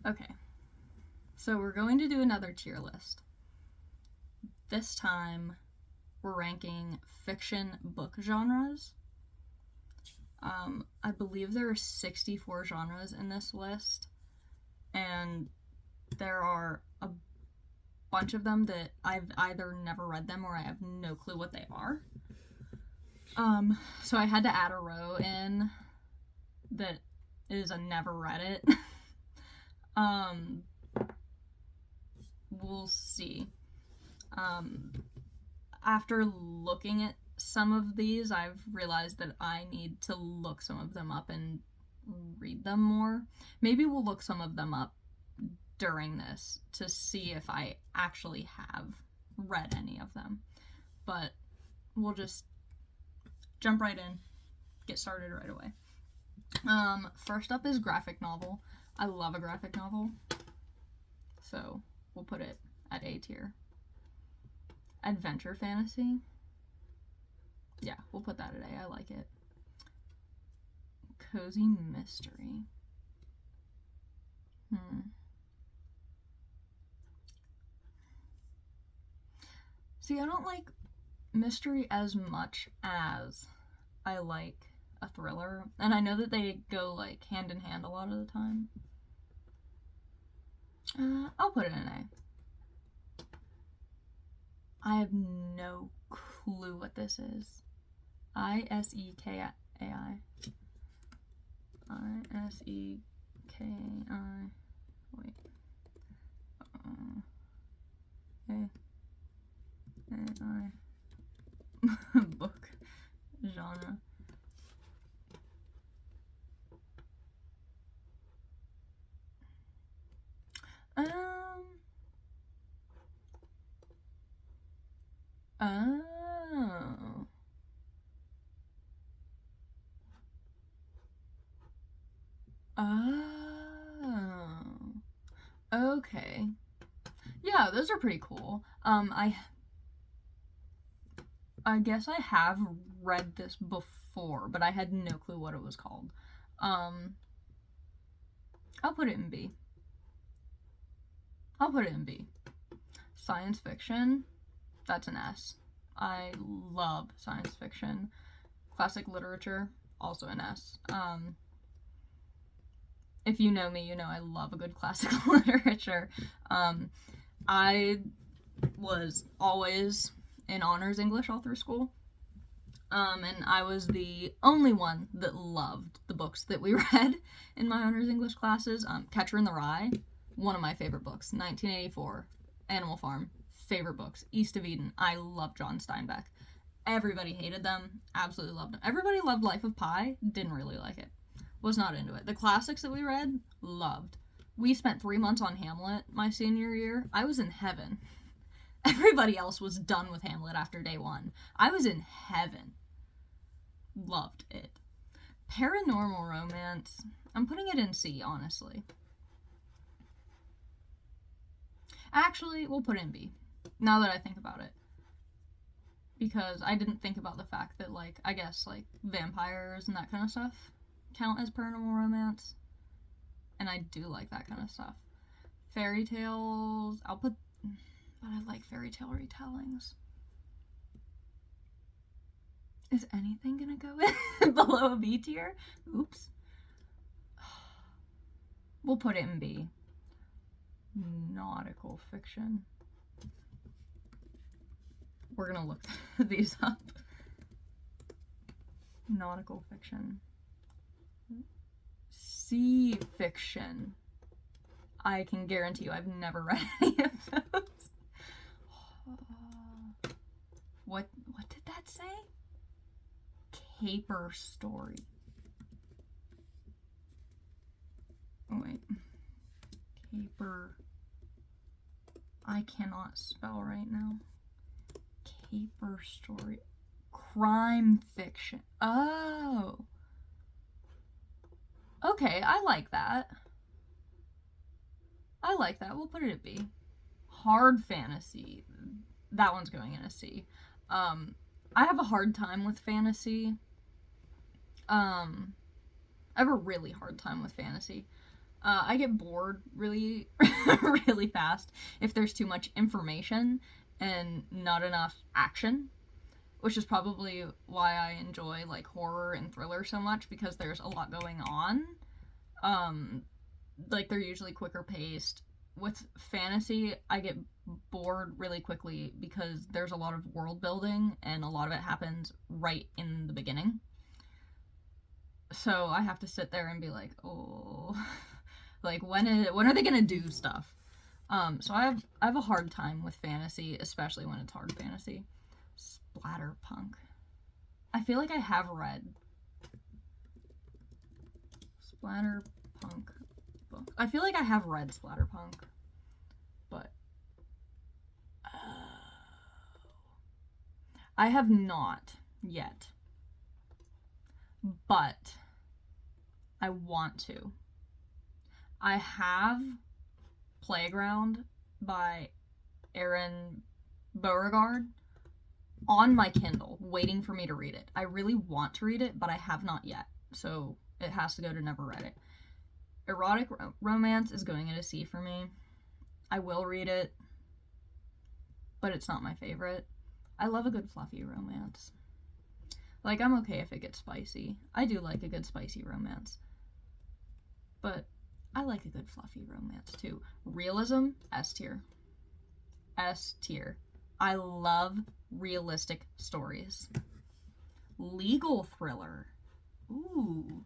Okay, so we're going to do another tier list. This time, we're ranking fiction book genres. I believe there are 64 genres in this list, and there are a bunch of them that I've either never read them or I have no clue what they are. So I had to add a row in that is a never read it. We'll see. After looking at some of these, I've realized that I need to look some of them up and read them more. Maybe we'll look some of them up during this to see if I actually have read any of them. But we'll just jump right in, get started right away. First up is graphic novel. I love a graphic novel, so we'll put it at A tier. Adventure fantasy. Yeah, we'll put that at A. I like it. Cozy mystery. See, I don't like mystery as much as I like a thriller. And I know that they go, like, hand in hand a lot of the time. I'll put it in A. I have no clue what this is. Isekai. Isekai. Wait. AI. Book genre. Oh. Oh. Okay. Yeah, those are pretty cool. I guess I have read this before, but I had no clue what it was called. I'll put it in B. Science fiction, that's an S. I love science fiction. Classic literature, also an S. If you know me, you know I love a good classic literature. I was always in honors English all through school. And I was the only one that loved the books that we read in my honors English classes. Catcher in the Rye, one of my favorite books. 1984, Animal Farm, favorite books. East of Eden, I love John Steinbeck. Everybody hated them, absolutely loved them. Everybody loved Life of Pi, didn't really like it. Was not into it. The classics that we read, loved. We spent 3 months on Hamlet my senior year. I was in heaven. Everybody else was done with Hamlet after day 1. I was in heaven. Loved it. Paranormal romance, I'm putting it in C, honestly. Actually, we'll put it in B, now that I think about it. Because I didn't think about the fact that, like, I guess, like, vampires and that kind of stuff count as paranormal romance. And I do like that kind of stuff. Fairy tales, but I like fairy tale retellings. Is anything gonna go in below a B tier? Oops. We'll put it in B. Nautical fiction. We're gonna look these up. Nautical fiction. Sea fiction. I can guarantee you I've never read any of those. What did that say? Caper story. Oh, wait. Caper. I cannot spell right now. Caper story. Crime fiction. Oh. Okay, I like that. We'll put it at B. Hard fantasy. That one's going in a C. I have a hard time with fantasy. I have a really hard time with fantasy. I get bored really, really fast if there's too much information and not enough action, which is probably why I enjoy like horror and thriller so much, because there's a lot going on. Like they're usually quicker paced. With fantasy, I get bored really quickly because there's a lot of world building and a lot of it happens right in the beginning. So I have to sit there and be like, oh, like when are they gonna do stuff? So I have a hard time with fantasy, especially when it's hard fantasy. Splatterpunk. I feel like I have read Splatterpunk book. I feel like I have read Splatterpunk, but I have not yet. But I want to. I have Playground by Erin Beauregard on my Kindle, waiting for me to read it. I really want to read it, but I have not yet, so it has to go to never read it. Erotic romance is going in a C for me. I will read it, but it's not my favorite. I love a good fluffy romance. Like, I'm okay if it gets spicy. I do like a good spicy romance. But I like a good fluffy romance too. Realism, S tier. S tier. I love realistic stories. Legal thriller. Ooh.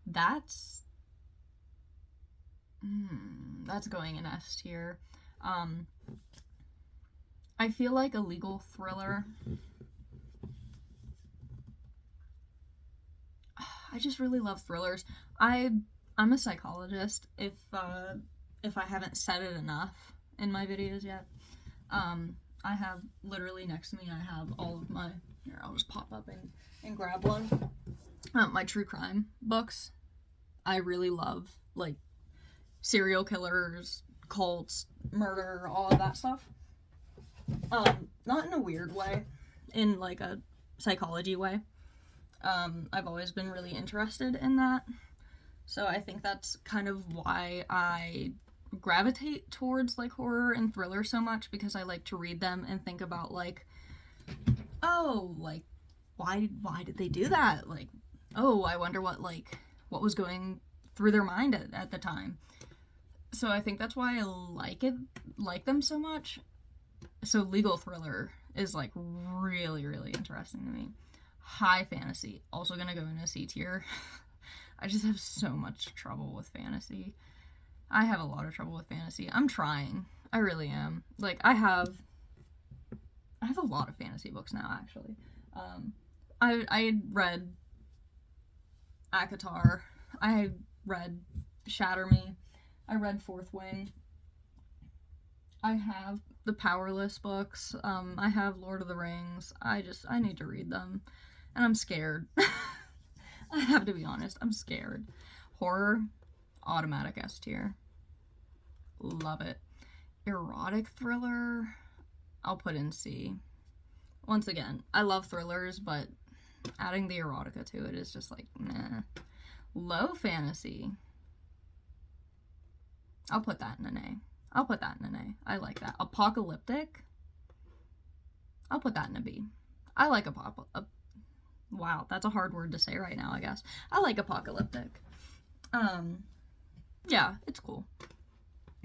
That's going in S tier. I feel like a legal thriller. I just really love thrillers. I'm a psychologist, if I haven't said it enough in my videos yet. I have, literally next to me, I have all of my, here, I'll just pop up and grab one. My true crime books. I really love, like, serial killers, cults, murder, all of that stuff. Not in a weird way, in, like, a psychology way. I've always been really interested in that. So I think that's kind of why I gravitate towards like horror and thriller so much, because I like to read them and think about like, oh, like why did they do that? Like, oh, I wonder what was going through their mind at the time. So I think that's why I like them so much. So legal thriller is like really, really interesting to me. High fantasy, also gonna go in a C tier. I just have so much trouble with fantasy. I have a lot of trouble with fantasy. I'm trying. I really am. Like, I have a lot of fantasy books now, actually. I had read ACOTAR. I read Shatter Me. I read Fourth Wing. I have the Powerless books. I have Lord of the Rings. I need to read them. And I'm scared. I have to be honest, I'm scared. Horror, automatic S tier. Love it. Erotic thriller, I'll put in C. Once again, I love thrillers, but adding the erotica to it is just like, nah. Low fantasy, I'll put that in an A. I like that. Apocalyptic, I'll put that in a B. I like wow, that's a hard word to say right now, I guess. I like apocalyptic. Yeah, it's cool.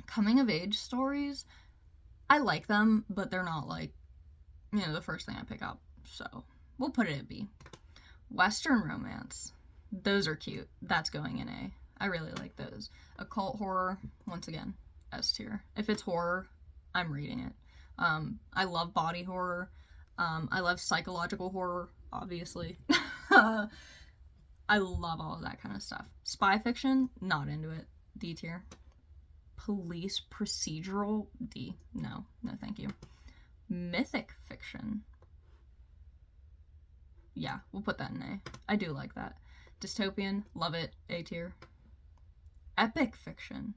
Coming of age stories, I like them, but they're not like, the first thing I pick up. So we'll put it at B. Western romance, those are cute. That's going in A. I really like those. Occult horror, once again, S tier. If it's horror, I'm reading it. I love body horror. I love psychological horror, obviously. I love all of that kind of stuff. Spy fiction, not into it. D tier. Police procedural, D. No, thank you. Mythic fiction. Yeah, we'll put that in A. I do like that. Dystopian, love it, A tier. Epic fiction.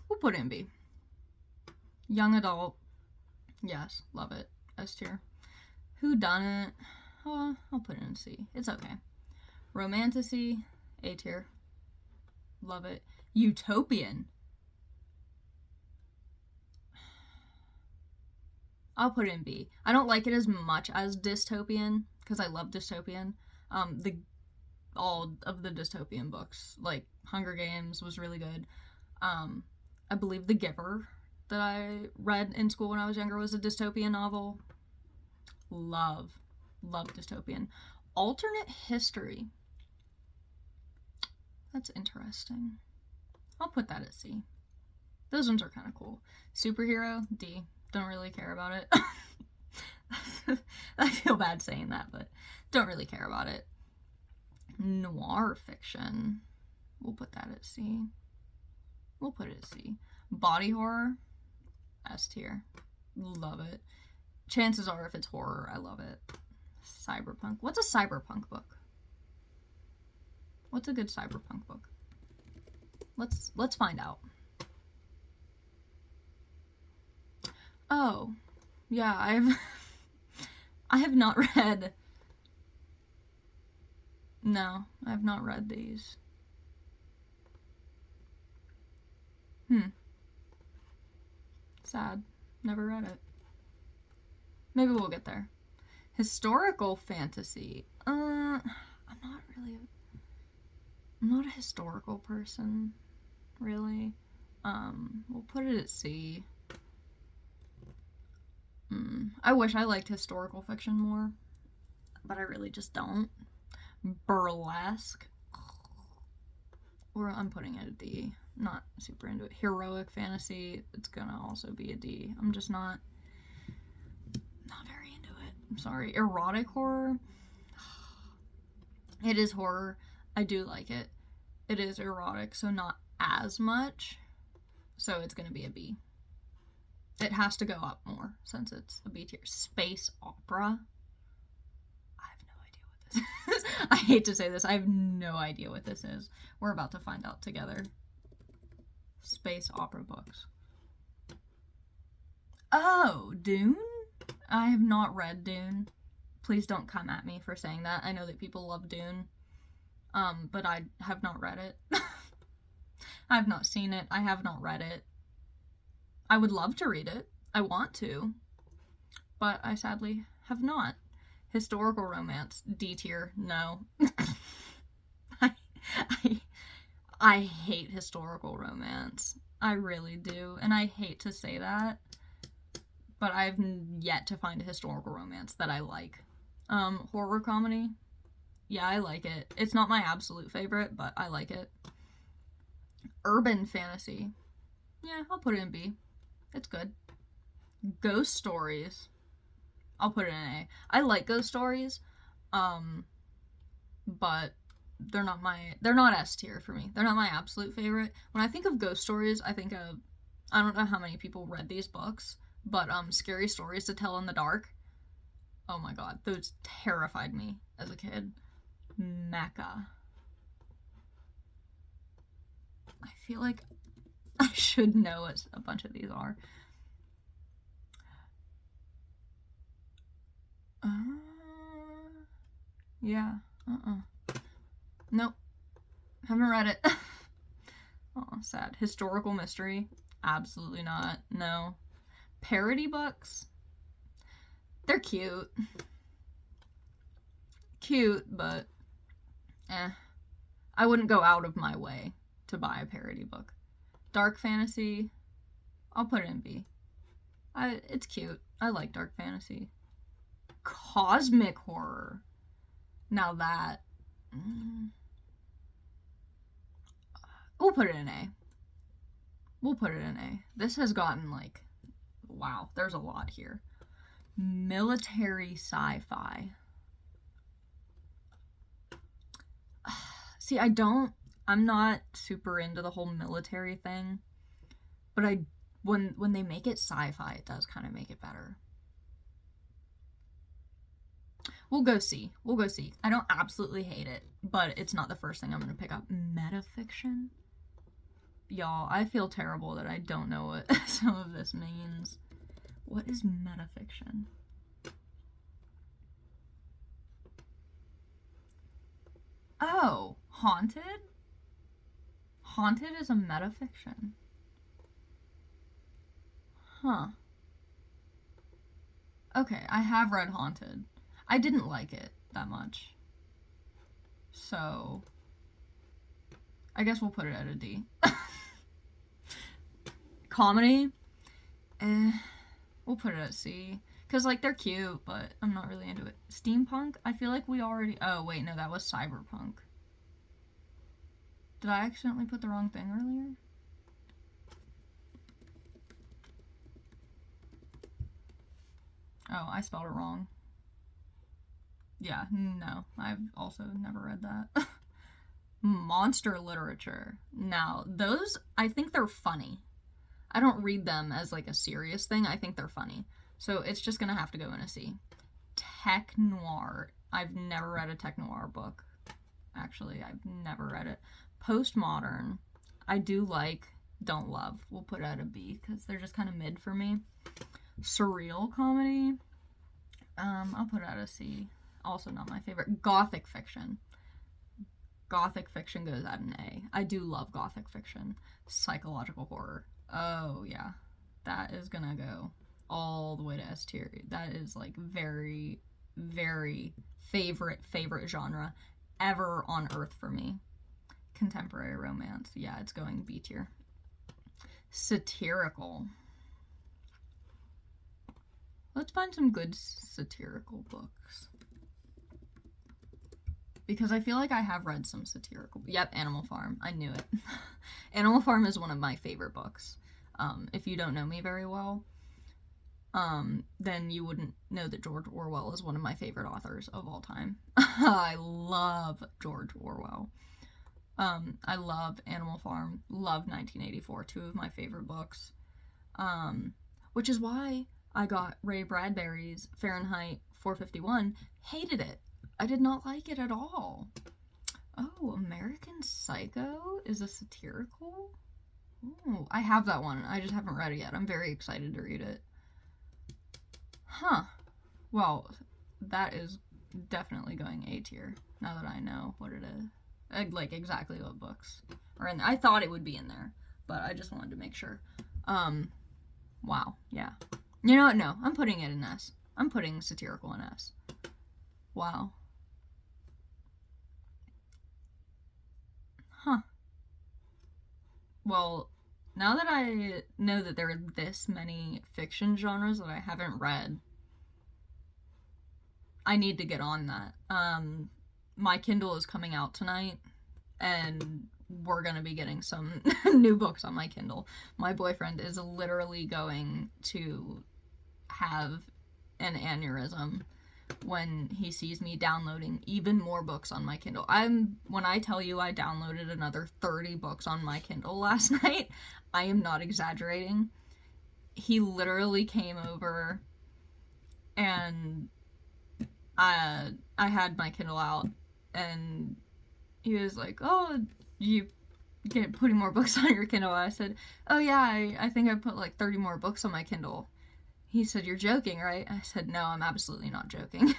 We'll put it in B. Young adult, yes, love it, S tier. Whodunit, I'll put it in C. It's okay. Romantasy, A tier. Love it. Utopian. I'll put it in B. I don't like it as much as dystopian, because I love dystopian. All of the dystopian books, like Hunger Games was really good. I believe The Giver that I read in school when I was younger was a dystopian novel. Love dystopian. Alternate history. That's interesting. I'll put that at C. Those ones are kind of cool. Superhero, D. Don't really care about it. I feel bad saying that, but don't really care about it. Noir fiction. We'll put that at C. We'll put it at C. Body horror, S tier. Love it. Chances are if it's horror, I love it. Cyberpunk. What's a cyberpunk book? What's a good cyberpunk book? Let's find out. Oh, yeah, I have not read. No, I have not read these. Sad. Never read it. Maybe we'll get there. Historical fantasy. I'm not a historical person, really. We'll put it at C. I wish I liked historical fiction more, but I really just don't. Burlesque. Or I'm putting it at D. Not super into it. Heroic fantasy, it's gonna also be a D. I'm just not very into it. I'm sorry. Erotic horror. It is horror. I do like it. It is erotic, so not as much. So it's gonna be a B. It has to go up more since it's a B tier. Space opera. I have no idea what this is. I hate to say this. I have no idea what this is. We're about to find out together. Space opera books. Oh, Dune? I have not read Dune. Please don't come at me for saying that. I know that people love Dune. But I have not read it. I have not seen it. I have not read it. I would love to read it. I want to. But I sadly have not. Historical romance. D tier. No. I hate historical romance. I really do. And I hate to say that. But I've yet to find a historical romance that I like. Horror comedy. Yeah, I like it. It's not my absolute favorite, but I like it. Urban fantasy. Yeah, I'll put it in B. It's good. Ghost stories. I'll put it in A. I like ghost stories, but they're not S tier for me. They're not my absolute favorite. When I think of ghost stories, I think of, I don't know how many people read these books, but Scary Stories to Tell in the Dark. Oh my god, those terrified me as a kid. Mecha. I feel like I should know what a bunch of these are. Yeah. Nope. Haven't read it. Oh, sad. Historical mystery. Absolutely not. No. Parody books. They're cute. Cute, but I wouldn't go out of my way to buy a parody book. Dark fantasy. I'll put it in B. It's cute. I like dark fantasy. Cosmic horror. Now that. We'll put it in A. We'll put it in A. This has gotten like, wow, there's a lot here. Military sci-fi. See, I'm not super into the whole military thing, but when they make it sci-fi, it does kind of make it better. We'll go C. I don't absolutely hate it, but it's not the first thing I'm going to pick up. Metafiction? Y'all, I feel terrible that I don't know what some of this means. What is metafiction? Oh, Haunted? Haunted is a metafiction. Huh. Okay, I have read Haunted. I didn't like it that much. So, I guess we'll put it at a D. Comedy? We'll put it at C. Because, like, they're cute, but I'm not really into it. Steampunk? I feel like we already... Oh, wait, no, that was cyberpunk. Did I accidentally put the wrong thing earlier? Oh, I spelled it wrong. Yeah, no, I've also never read that. Monster literature. Now, those, I think they're funny. I don't read them as, like, a serious thing. I think they're funny. So it's just gonna have to go in a C. Tech noir. I've never read a tech noir book. Actually, I've never read it. Postmodern. I do like, don't love. We'll put it at a B because they're just kind of mid for me. Surreal comedy. I'll put it at a C. Also not my favorite. Gothic fiction. Gothic fiction goes at an A. I do love gothic fiction. Psychological horror. Oh, yeah. That is gonna go all the way to S tier. That is, like, very, very favorite genre ever on earth for me. Contemporary romance. Yeah, it's going B tier. Satirical. Let's find some good satirical books. Because I feel like I have read some satirical... Yep, Animal Farm. I knew it. Animal Farm is one of my favorite books. If you don't know me very well, then you wouldn't know that George Orwell is one of my favorite authors of all time. I love George Orwell. I love Animal Farm. Love 1984, two of my favorite books. Which is why I got Ray Bradbury's Fahrenheit 451. Hated it. I did not like it at all. Oh, American Psycho is a satirical? Ooh, I have that one. I just haven't read it yet. I'm very excited to read it. Huh. Well, that is definitely going A tier, now that I know what it is. Like, exactly what books are in there. I thought it would be in there, but I just wanted to make sure. Wow, yeah. You know what? No, I'm putting it in S. I'm putting satirical in S. Wow. Huh. Well, now that I know that there are this many fiction genres that I haven't read, I need to get on that. My Kindle is coming out tonight, and we're gonna be getting some new books on my Kindle. My boyfriend is literally going to have an aneurysm when he sees me downloading even more books on my Kindle. When I tell you I downloaded another 30 books on my Kindle last night, I am not exaggerating. He literally came over and I had my Kindle out and he was like, "Oh, you get putting more books on your Kindle?" I said, "Oh yeah, I think I put like 30 more books on my Kindle." He said, "You're joking, right?" I said, "No, I'm absolutely not joking."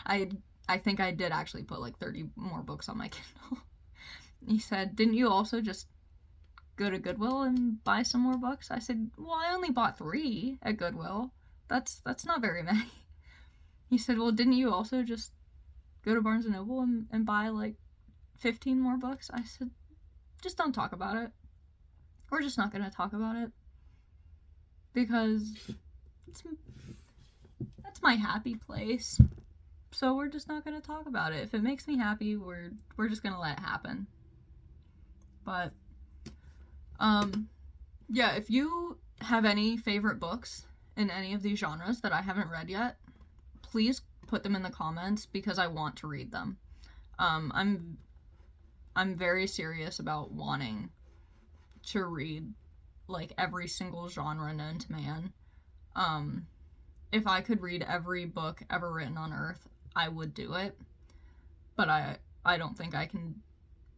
I think I did actually put like 30 more books on my Kindle. He said, "Didn't you also just go to Goodwill and buy some more books?" I said, "Well, I only bought 3 at Goodwill. That's not very many." He said, "Well, didn't you also just go to Barnes & Noble and buy like 15 more books?" I said, "Just don't talk about it. We're just not going to talk about it. Because that's my happy place. So we're just not going to talk about it. If it makes me happy, we're just going to let it happen." But, yeah, if you have any favorite books in any of these genres that I haven't read yet, please put them in the comments because I want to read them. I'm very serious about wanting to read like every single genre known to man. If I could read every book ever written on Earth, I would do it. But I don't think I can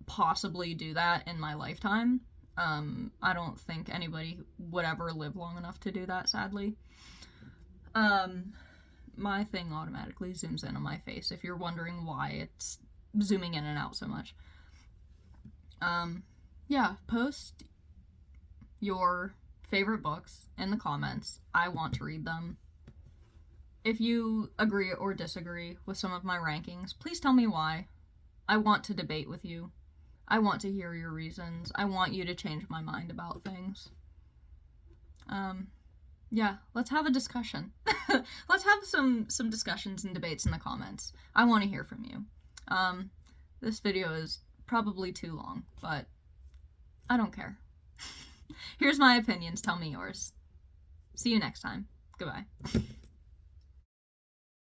possibly do that in my lifetime. I don't think anybody would ever live long enough to do that, sadly. My thing automatically zooms in on my face, if you're wondering why it's zooming in and out so much. Yeah, post your favorite books in the comments. I want to read them. If you agree or disagree with some of my rankings, please tell me why. I want to debate with you. I want to hear your reasons. I want you to change my mind about things. Yeah, let's have a discussion. Let's have some discussions and debates in the comments. I want to hear from you. This video is probably too long, but I don't care. Here's my opinions. Tell me yours. See you next time. Goodbye.